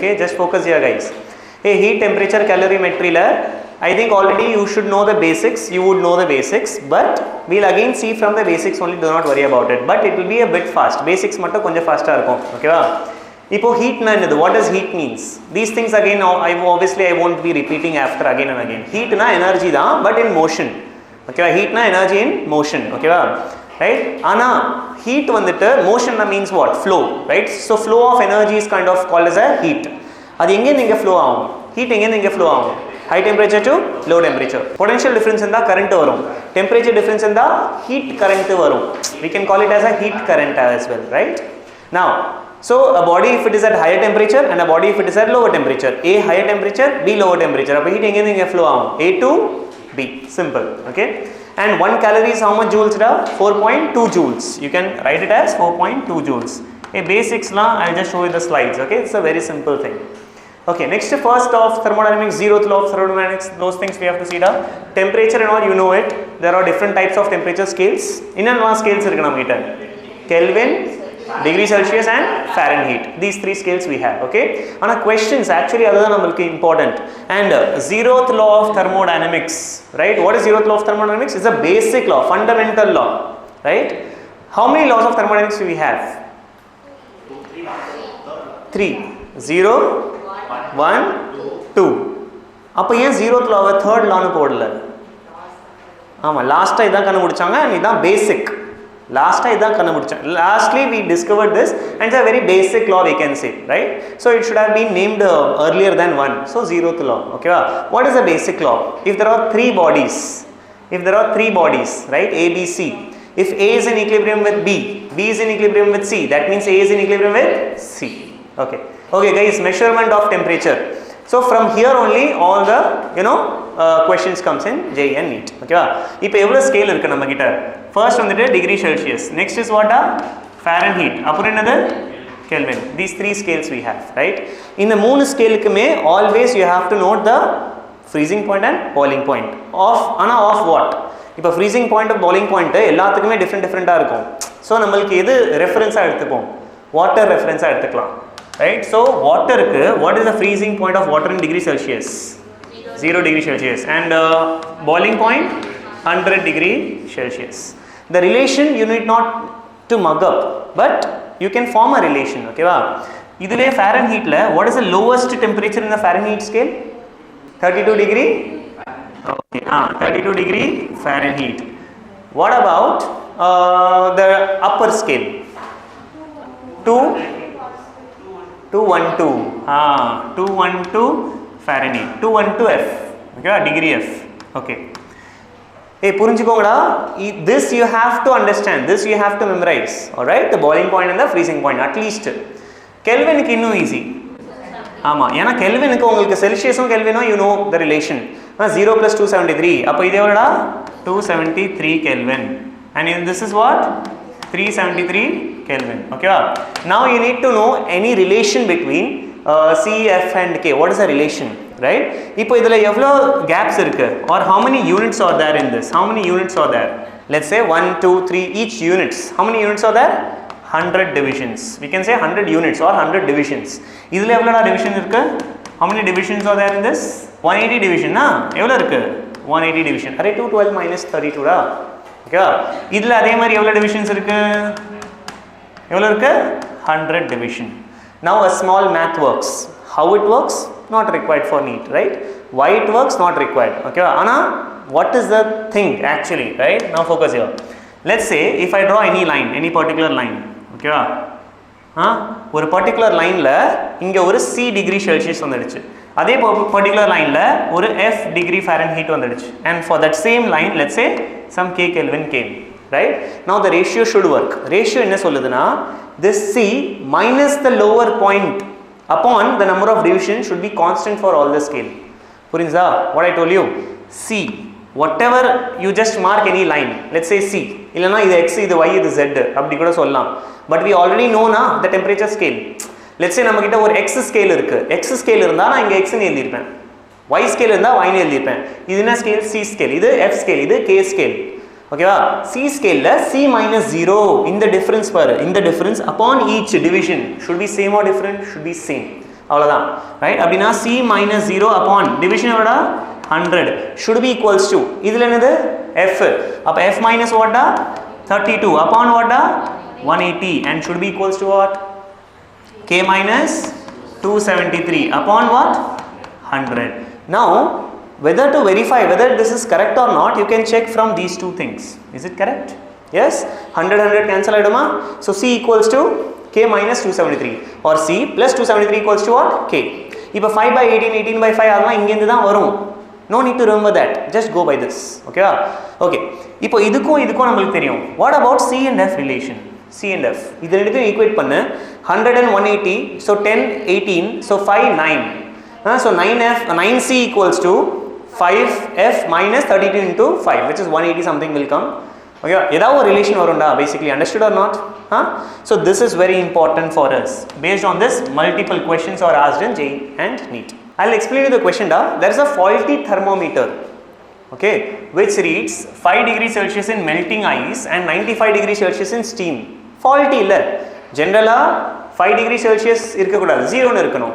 okay? Just focus here guys. Hey, heat, temperature, calorimetry la I think already you should know the basics, you would know the basics, but we'll again see from the basics only, do not worry about it, but it will be a bit fast. Basics mattum konjam fast ah irukum, okay va? Ipo heat na enadhu, what does heat means? These things again I won't be repeating after again and again. Heat na energy da, but in motion, okay va? Heat na energy in motion, okay va? Right? Ana heat vandittu motion na means what? Flow, right? So flow of energy is kind of called as a heat. Adu enge ninga flow agum? Heat enge ninga flow agum? High temperature to low temperature. Potential difference in the current varum. Temperature difference in the heat current varum. We can call it as a heat current as well, right? Now, so a body if it is at higher temperature and a body if it is at lower temperature. A higher temperature, B lower temperature. Appo heat enge flow agum? A to B. Simple, okay? And 1 calorie is how much joules da? 4.2 joules. You can write it as 4.2 joules. A basics la I will just show you the slides, okay? It's a very simple thing. Okay, next first of thermodynamics, zeroth law of thermodynamics, those things we have to see da. Temperature and all, you know it. There are different types of temperature scales. Inna scales irukku nam kita. Kelvin, degree Celsius and Fahrenheit. These 3 scales we have, okay? Ana questions actually other than namalku important. And zeroth law of thermodynamics, right? What is zeroth law of thermodynamics? It's a basic law, fundamental law, right? How many laws of thermodynamics do we have? 3. 0, 1, 2. அப்போ ஏன் zeroth law third law னு போடல? ஆமா, லாஸ்டா இதான் கண்டுபிடிச்சாங்க and இதான் பேசிக். லாஸ்டா இதான் கண்டுபிடிச்சாங்க. Lastly we discovered this and it's a very basic law we can say, right? So it should have been named earlier than 1. So zeroth law, okay va? What is a basic law? If there are 3 bodies, right? A, B, C. If A is in equilibrium with B, B is in equilibrium with C, that means A is in equilibrium with C. Okay. Okay guys, measurement of temperature. So from here only all the questions comes in JEE and NEET, okay va? Ipo evlo scale irukku நம்ம கிட்ட? First வந்துட்டு degree Celsius, next is what? Fahrenheit, அப்புறம் என்னது? Kelvin. These 3 scales we have, right? In the 3 scale-க்குமே always you have to note the freezing point and boiling point. Of what? இப்போ freezing point and boiling point எல்லாத்துக்குமே different ஆ இருக்கும். So நம்மளுக்கு எது ரெஃபரன்ஸா எடுத்துப்போம்? Water ரெஃபரன்ஸா எடுத்துக்கலாம். Right, so water what is the freezing point of water in degree Celsius? 0 degree Celsius. And boiling point 100 degree Celsius. The relation you need not to mug up, but you can form a relation, okay va? Idile Fahrenheit la what is the lowest temperature in the Fahrenheit scale? 32 degree. Okay, 32 degree Fahrenheit. What about the upper scale? 212 Fahrenheit, 212 F, okay, degree F, okay. Hey, புரிஞ்சுக்கோங்கடா, this you have to understand, this you have to memorize, alright, the boiling point and the freezing point, at least. Kelvin க்கு இன்னும் easy. ஆமா, ஏன்னா கெல்வினுக்கு உங்களுக்கு செல்சியஸும் கெல்வினும் you know the relation. 0 plus 273, அப்போ இது எவ்வளோடா? 273 Kelvin. And this is what? 373 Kelvin, okay va? Now you need to know any relation between C, F and K. What is the relation, right? இப்போ இதுல எவ்வளோ gaps இருக்கு? Or how many units are there in this? How many units are there? Let's say 1, 2, 3 each units. How many units are there? 100 divisions. We can say 100 units or 100 divisions. இதுல எவ்வளோடா division இருக்கு? How many divisions are there in this? 180 division na? எவ்வளோ இருக்கு? 180 division. Array 212 minus 32 டா. Okay, இதுல அதே மாதிரி எவ்வளோ divisions இருக்கு? எவ்வளோ இருக்கு? 100 division. Now a small math works. How it works? Not required for NEET, right? Why it works? Not required. Okay, Anna, what is the thing actually, right? Now focus here. Let's say if I draw any line, any particular line, okay, ஒரு particular lineல இங்க ஒரு C degree Celsius வந்துடுச்சு. அதே particular lineல ஒரு F degree Fahrenheit வந்துடுச்சு. And for that same line, let's say some K Kelvin came, right? Now the ratio should work. Ratio என்ன சொல்லுதுன்னா, this C minus the lower point upon the number of divisions should be constant for all the scale. புரியுதா? What I told you? C, whatever you just mark any line, let's say C, இல்லனா இது X, இது Y, இது Z அப்படி கூட சொல்லலாம். But we already know na the temperature scale. Let's say நம்ம கிட்ட ஒரு X scale இருக்கு. X scale இருந்தா நான் இங்க X னு எழுதிருப்பேன். Y scale இருந்தா Y னு எழுதிருப்பேன். இது என்ன scale? C scale. இது F scale, இது K scale. ஓகேவா? C scale ல C minus 0 இந்த difference பாரு. இந்த difference upon each division should be same or different? Should be same. அவ்வளவுதான் ரைட் அப்படினா c minus 0 upon division எவ்வளோடா 100 should be equals to இதுல என்னது f அப்ப f minus what டா 32 upon what டா 180 and should be equals to what k minus 273 upon what 100. Now whether to verify whether this is correct or not, you can check from these two things. Is it correct? Yes, 100 cancel ஆயிடுமா? So c equals to k minus 273 or c plus 273 equals to what? k. இப்போ 5 by 18 18 by 5 அதெல்லாம் இங்க இருந்து தான் வரும். No need to remember that, just go by this. Okay வா? Okay, இப்போ இதுக்கும் நமக்கு தெரியும். What about c and f relation? c and f இது ரெண்டுத்தையும் ஈக்குவேட் பண்ணு 100 and 180, so 10 18, so 5 9. So 9c equals to 5f minus 32 into 5, which is 180 something will come. Okay, ஏதாவது ஒரு relation வரும்டா basically, understood or not? So this is very important for us. Based on this, multiple questions are asked in JEE and NEET. I'll explain you the question da. There is a faulty thermometer, okay, which reads 5 degrees Celsius in melting ice and 95 degrees Celsius in steam. Faulty illa. Generally 5 degrees Celsius irukka kudadhu, 0 nu irukano,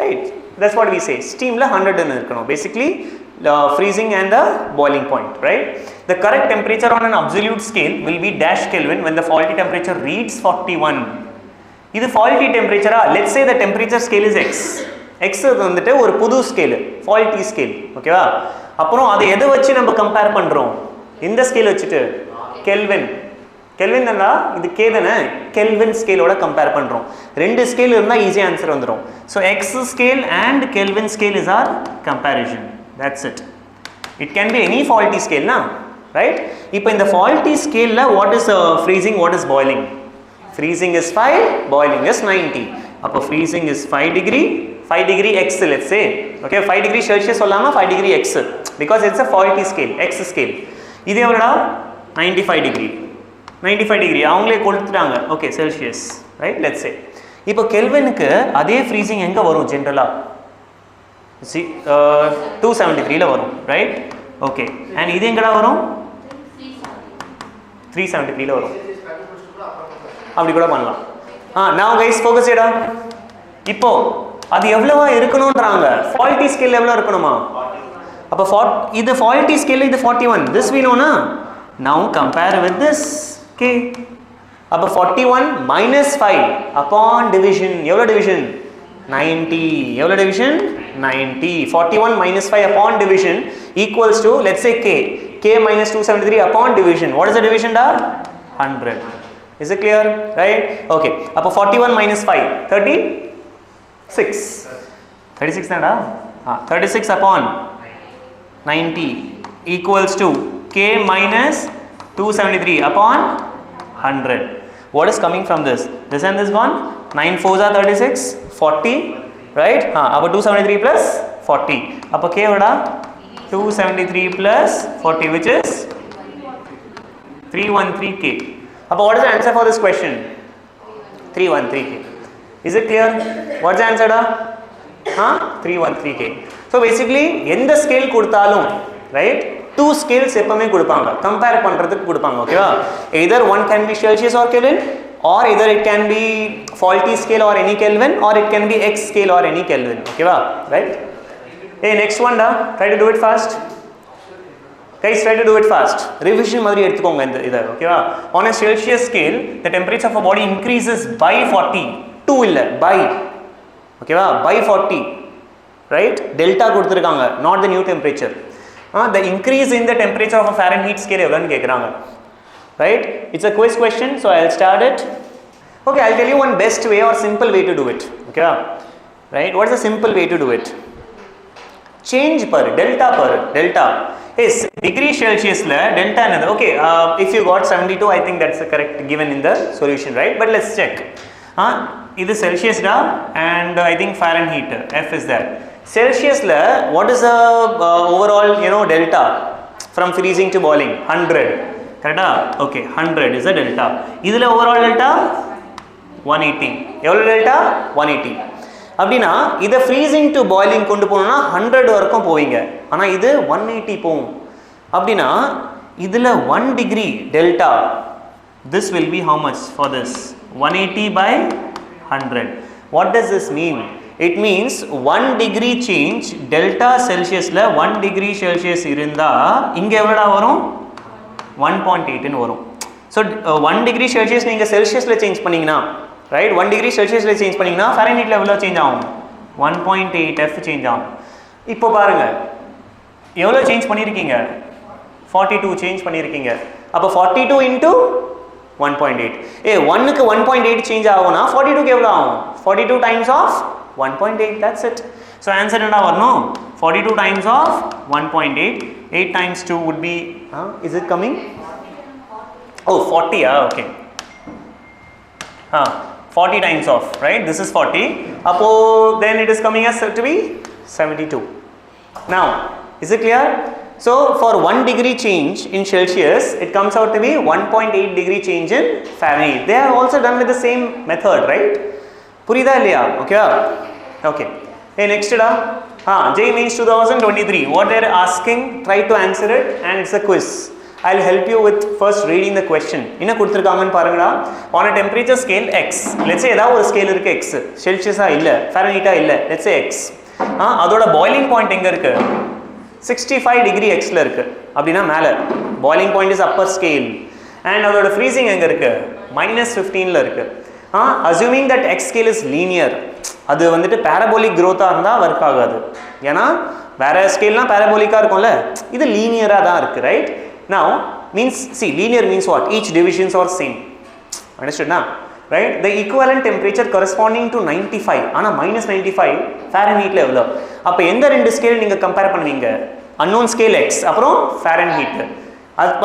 right? That's what we say. Steam la 100 nu irukano. Basically freezing and the boiling point, right? The correct temperature on an absolute scale will be dash Kelvin when the faulty temperature reads 41. This faulty temperature, let's say the temperature scale is x. X வந்துட்டு ஒரு புது scale, faulty scale, ஓகேவா? அப்புறம் அதை எதை வச்சு நம்ம compare பண்றோம்? இந்த ஸ்கேல் வச்சுட்டு கெல்வின். கெல்வின் தானா? இது k தானே? கெல்வின் ஸ்கேலோட கம்பேர் பண்றோம். ரெண்டு ஸ்கேல் இருந்தா ஈஸியா ஆன்சர் வந்துரும். So x scale and Kelvin scale is our comparison. That's it. It can be any faulty scale, na, right? இப்போ இந்த faulty scale la what is freezing, what is boiling? Freezing is 5, boiling is 90. அப்போ freezing is 5 degree x, let's say, okay, 5 degree Celsius சொல்லாமா 5 degree x because it's a faulty scale, x scale. இது எவ்வளோடா 95 degree அவங்களே கொடுத்துட்டாங்க, okay, Celsius, right? Let's say இப்போ கெல்வினுக்கு அதே freezing எங்க வரும் ஜென்ரலா? See 273 ல வரும், right? Okay, and இது எங்கடா வரும்? 373 ல வரும். அப்படி கூட பண்ணலாம். now guys focus here. இப்போ அது எவ்வளவா இருக்கணும்ன்றாங்க? faulty scale எவ்வளவு இருக்கணுமா? அப்ப இது faulty scale, இது 41, this we know na. Now compare with this k. அப்ப 41 minus 5 upon division, எவ்வளவு division? 90. எவ்வளவு division? 90. 41 minus 5 upon division equals to, let's say k minus 273 upon division. What is the division da? 100. Is it clear? Right? Okay. அப்ப 41 minus 5 36 தான்டா? 36 upon 90 equals to k minus 273 upon 100. What is coming from this? This and this one, 9 4s are 36, 40, right? அப்ப 273 plus 40. அப்ப k எவ்வளோடா? 273 plus 40, which is 313k. அப்ப what is the answer for this question? 313k. Is it clear? What's the answer da? 313k. So basically எந்த scale கொடுத்தாலும், right, two scales எப்பவுமே கொடுப்பாங்க, compare பண்றதுக்கு கொடுப்பாங்க, ஓகேவா? either one can be Celsius or Kelvin, or either it can be faulty scale or any Kelvin, or it can be x scale or any Kelvin, ஓகேவா? Right? Hey, next one da, try to do it fast. Guys, try to do it fast. Revision மாதிரி எடுத்துக்கோங்க இந்த இத, ஓகேவா? On a Celsius scale, the temperature of a body increases by 40. 2 இல்ல, by, ஓகேவா? by 40, right? delta கொடுத்திருக்காங்க, not the new temperature. The increase in the temperature of a Fahrenheit scale எவ்வளவுன்னு கேக்குறாங்க, right? It's a quiz question, so I'll start it. Okay, I'll tell you one best way or simple way to do it, okay? Right? What is the simple way to do it? Change per delta. Yes, degree Celsius la delta another. Okay, if you got 72, I think that's the correct given in the solution, right? But let's check. This is Celsius da, and I think Fahrenheit, F is there. Celsius la, what is the overall, delta from freezing to boiling? 100, correct? Okay, 100 is the delta. Idhula overall delta 180. எவ்வளவு delta? 180. அப்படினா இத freezing to boiling கொண்டு போணும்னா 100 வரைக்கும் போவீங்க, ஆனா இது 180 போகும். அப்படினா இதுல 1 degree delta, this will be how much for this? 180 by 100. What does this mean? It means 1 degree change delta Celsius la 1 degree Celsius இருந்தா இங்க எவ்வளவுடா வரும் 1.8 ன்னு வரும். So 1 degree Celsius நீங்க செல்சியஸ்ல சேஞ்ச் பண்ணீங்கனா right 1 degree Celsiusல சேஞ்ச் பண்ணீங்கனா ஃபாரன்ஹீட்ல எவ்வளவு சேஞ்ச் ஆகும் 1.8 F சேஞ்ச் ஆகும். இப்போ பாருங்க எவ்வளவு சேஞ்ச் பண்ணிருக்கீங்க 42 சேஞ்ச் பண்ணிருக்கீங்க. அப்ப 42 into 1.8 1 க்கு 1.8 சேஞ்ச் ஆகும்னா 42 க்கு எவ்வளவு ஆகும் 42 times of 1.8 that's it. So answer என்ன வரணும் 42 times of 1.8 8 times 2 would be is it coming 40 okay 40 times of right this is 40 appo then it is coming as to be 72. Now is it clear? So for 1 degree change in Celsius it comes out to be 1.8 degree change in Fahrenheit. They are also done with the same method right? Purida illaya okay hey next da J means 2023 what they are asking try to answer it and it's a quiz. I'll help you with first reading the question. என்ன கொடுத்திருக்காங்கன்னு பாருங்கடா. On a temperature scale x let's say ஏதாவது ஒரு scale இருக்கு x Celsius இல்ல Fahrenheit இல்ல let's say x அதோட boiling point எங்க இருக்கு 65 degree x ல இருக்கு அப்படினா மேல boiling point is upper scale and அதோட freezing எங்க இருக்கு -15 ல இருக்கு. Assuming that x scale is linear அது வந்துட்டு parabolic growth இருந்தா வர்க் ஆகாது. ஏனா வேற ஸ்கேல்னா parabolic இருக்கும்ல இது லீனியரா தான் இருக்கு right? Now means see linear means what each divisions are same understood na right the equivalent temperature corresponding to 95 ana -95 Fahrenheit la evlo appo endha rendu scale neenga compare பண்ணுவீங்க unknown scale x அப்புறம் Fahrenheit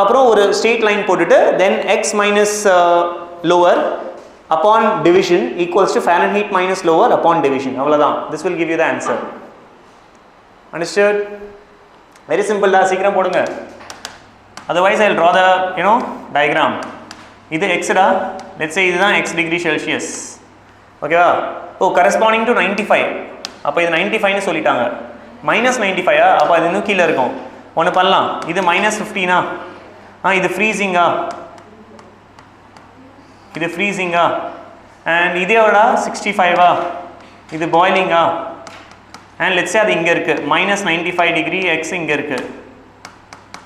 அப்புறம் ஒரு straight line போட்டுட்டு then x minus lower upon division equals to Fahrenheit minus lower upon division avladhaan this will give you the answer understood very simple da சீக்கிரம் போடுங்க otherwise I'll draw the diagram இது x டா let's say இதுதான் x degree Celsius ஓகேவா corresponding to 95 அப்ப இது 95 னு சொல்லிட்டாங்க -95 அப்ப அது இன்னும் கீழ இருக்கும் ஒன்னு பண்ணலாம் இது -15 இது freezing இது freezing and இதோட 65 இது boiling and let's say அது இங்க இருக்கு -95 degree x இங்க இருக்கு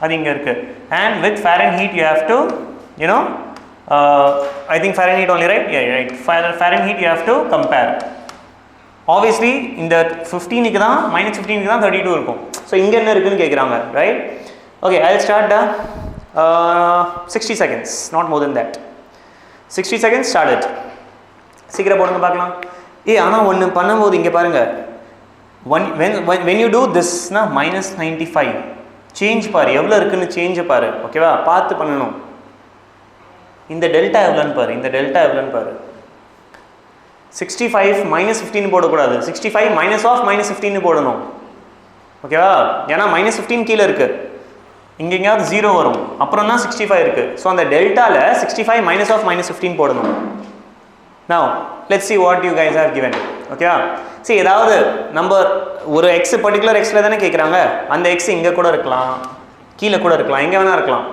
அது இங்க இருக்கு and with Fahrenheit you have to I think Fahrenheit only right right Fahrenheit you have to compare obviously இந்த 15 க்கு தான் -15 க்கு தான் 32 இருக்கும் so இங்க என்ன இருக்குன்னு கேக்குறாங்க right okay I'll start 60 seconds not more than that 60 seconds started சீக்கிரம் போடுங்க பார்க்கலாம் ஆனா ஒன்னு பண்ணும்போது இங்க பாருங்க when you do this na -95 change பாரு எவ்வளவு இருக்குன்னு சேஞ்ச் பாரு ஓகேவா பார்த்து பண்ணனும் இந்த டெல்டா எவ்வளவுன்னு பாரு இந்த டெல்டா எவ்வளவுன்னு பாரு 65 -15 போட கூடாது 65 -15 னு போடணும் ஓகேவா ஏனா -15 கீழ இருக்கு இங்க எங்கயாவது 0 வரும் அப்புறம் தான் 65 இருக்கு சோ அந்த டெல்டால 65 -15 போடணும் now let's see what you guys have given ஓகேவா see ஏதாவது நம்பர் ஒரு x பர்టిక్యులர் x ல தானே கேக்குறாங்க அந்த x இங்க கூட இருக்கலாம் கீழ கூட இருக்கலாம் எங்க வேணா இருக்கலாம்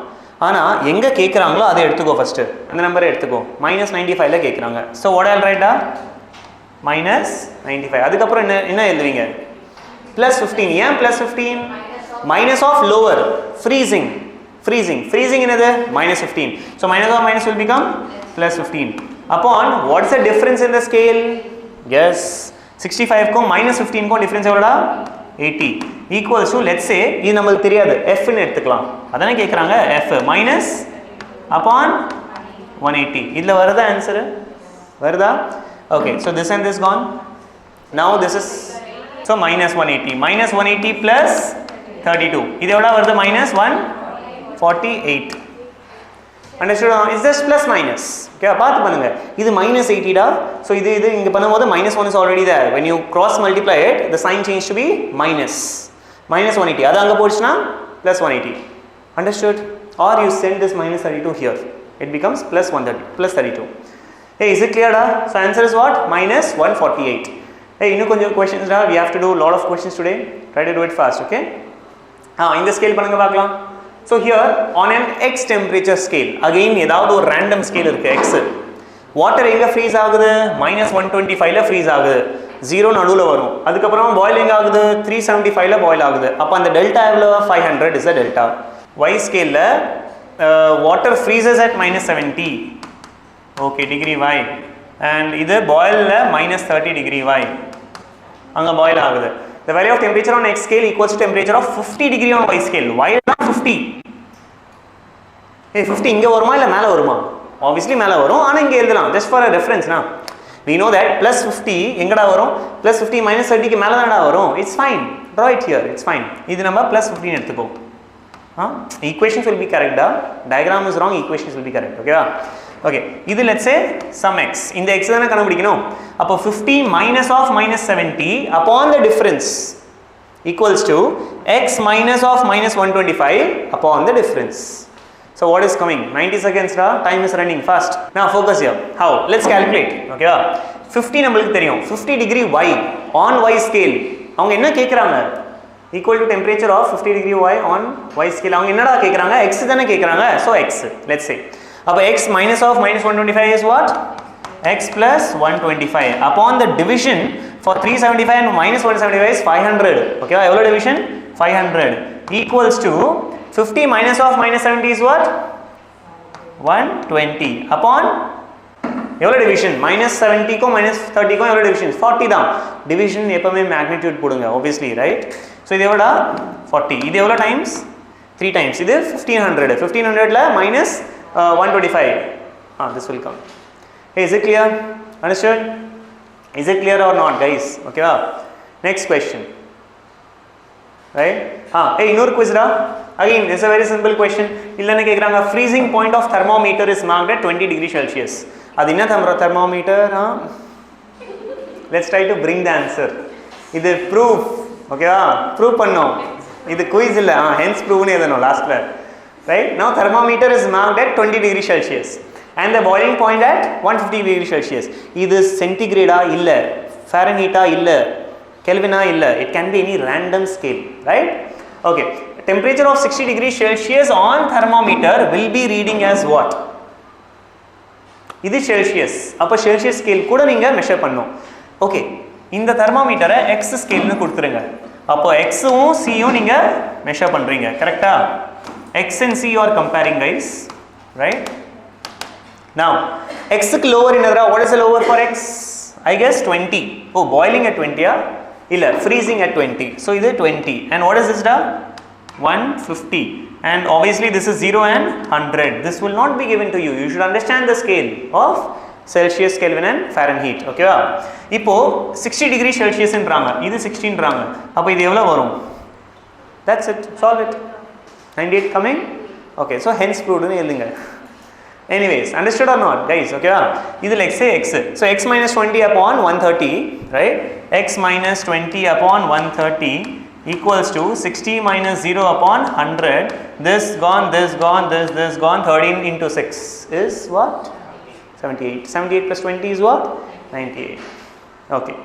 ஆனா எங்க கேக்குறாங்களோ அதை எடுத்துக்கோ ஃபர்ஸ்ட் அந்த நம்பரை எடுத்துக்கோ -95 ல கேக்குறாங்க so what I'll write -95 அதுக்கு அப்புறம் என்ன எழுதுவீங்க +15 ஏன் +15 minus of lower freezing என்னது -15 so minus of minus will become +15 upon what's the difference in the scale yes 65 க்கும் -15 க்கும் difference எவ்வளவுடா 80 equals to let's say இது நமக்கு தெரியாது f ன்னு எடுத்துக்கலாம் அதானே கேக்குறாங்க f minus upon 180 இதுல வருதா ஆன்சர் வருதா okay so this and this gone now this is so -180 plus 32 இது எவ்வளவு வருது -148 understood is this plus minus okay பாத்து பண்ணுங்க இது -80 டா so இது இங்க பண்ணும்போது -1 is already there when you cross multiply it the sign change to be -180 அது அங்க போச்சுனா +180 understood or you send this -32 here it becomes +130 hey is it clear da so answer is what -148 hey இன்னும் கொஞ்சம் questions da we have to do a lot of questions today try to do it fast okay இந்த scale பண்ணுங்க பார்க்கலாம் so here on an x temperature scale again ஏதாவது ஒரு random scale இருக்கு x water எங்க freeze ஆகுது -125 ல freeze ஆகுது 0 நடுவில் வரும். அதுக்கப்புறம் பாயில் எங்கே ஆகுது 375ல பாயில் ஆகுது. அப்போ அந்த டெல்டா எவ்வளோ 500 இஸ் அ டெல்டா. y ஸ்கேலில் water freezes at -70 okay degree y and இது பாயிலில் -30 டிகிரி y அங்கே பாயில் ஆகுது. The value of temperature on x scale equals to temperature of 50 degree on y scale. y தான் 50. 50 இங்கே வருமா இல்லை மேலே வருமா? Obviously மேலே வரும். ஆனால் இங்கே எழுதலாம் just for a reference na. We know that plus 50 எங்கடா வரும்? plus 50 minus 30க்கு மேலே தானடா வரும். It's fine. Draw it here. It's fine. இது நம்ம plus 15 எடுத்துக்கோ. Equations will be correct da. Diagram is wrong. Equations will be correct. Okay வா? Okay. இது let's say some x. இந்த x தானே கண்டுபிடிக்கணும். அப்போ 50 minus of -70 upon the difference equals to x minus of -125 upon the difference. So what is coming? 90 seconds da. Time is running fast. Now focus here. How? Let's calculate. Okay வா? 50 நம்மளுக்கு தெரியும். 50 degree y on y scale. அவங்க என்ன கேக்குறாங்க? Equal to temperature of 50 degree y on y scale. அவங்க என்னடா கேக்குறாங்க? x தானே கேக்குறாங்க. So x. Let's say. அப்போ x minus of -125 is what? x plus 125 upon the division for 375 and -175 is 500. Okay வா? எவ்வளோ division? 500 equals to 50 minus of -70 is what? 120 upon எவ்வளோ division? -70க்கும் -30க்கும் எவ்வளோ division? 40 தான். division எப்பவுமே magnitude போடுங்க obviously right? so இது எவ்வளோ? 40. இது எவ்வளோ times? 3 times. இது 1500. 1500ல minus 125. This will come. Hey, is it clear? Understood? Is it clear or not guys? Okay va? Next question. Right? Hey, இன்னொரு quiz da. Again, this is a very simple question. இல்லன்னு கேக்குறாங்க freezing point of thermometer is marked at 20 degree Celsius. அது என்ன thermometer? Let's try to bring the answer. இது proof. Okay வா? proof பண்ணோம். இது quiz இல்ல. hence prove னு எழுதணும் லாஸ்ட்ல. Right? Now thermometer is marked at 20 degree Celsius and the boiling point at 150 degree Celsius. இது centigrade இல்ல, Fahrenheit இல்ல, Kelvin இல்ல. It can be any random scale, right? Okay. Temperature of 60 degree Celsius on thermometer will be reading as what? இது Celsius. அப்ப Celsius scale கூட நீங்க measure பண்ணனும். Okay. இந்த thermometer x scale னு கொடுத்துருங்க. அப்போ x உம் c உம் நீங்க measure பண்றீங்க. கரெக்ட்டா? x and c you are comparing guys, right? Now x க்கு lower என்னதுடா? What is the lower for x? I guess 20. Oh, boiling at 20 ah? இல்ல, freezing at 20. So இது 20. And what is this da? 150. And obviously this is 0 and 100. This will not be given to you. You should understand the scale of Celsius, Kelvin and Fahrenheit. Okay வா? இப்போ 60 degree Celsius ன்றாங்க. இது 16 ன்றாங்க. அப்ப இது எவ்வளவு வரும்? That's it. Solve it. 98 coming? Okay, so hence proved னு எழுதுங்க. Anyways, understood or not guys? Okay வா? இது let's say x. So x minus 20 upon 130, right? X minus 20 upon 130 equals to 60 minus 0 upon 100. This gone, this gone, this gone. 13 into 6 is what? 78. 78 plus 20 is what? 98. Okay.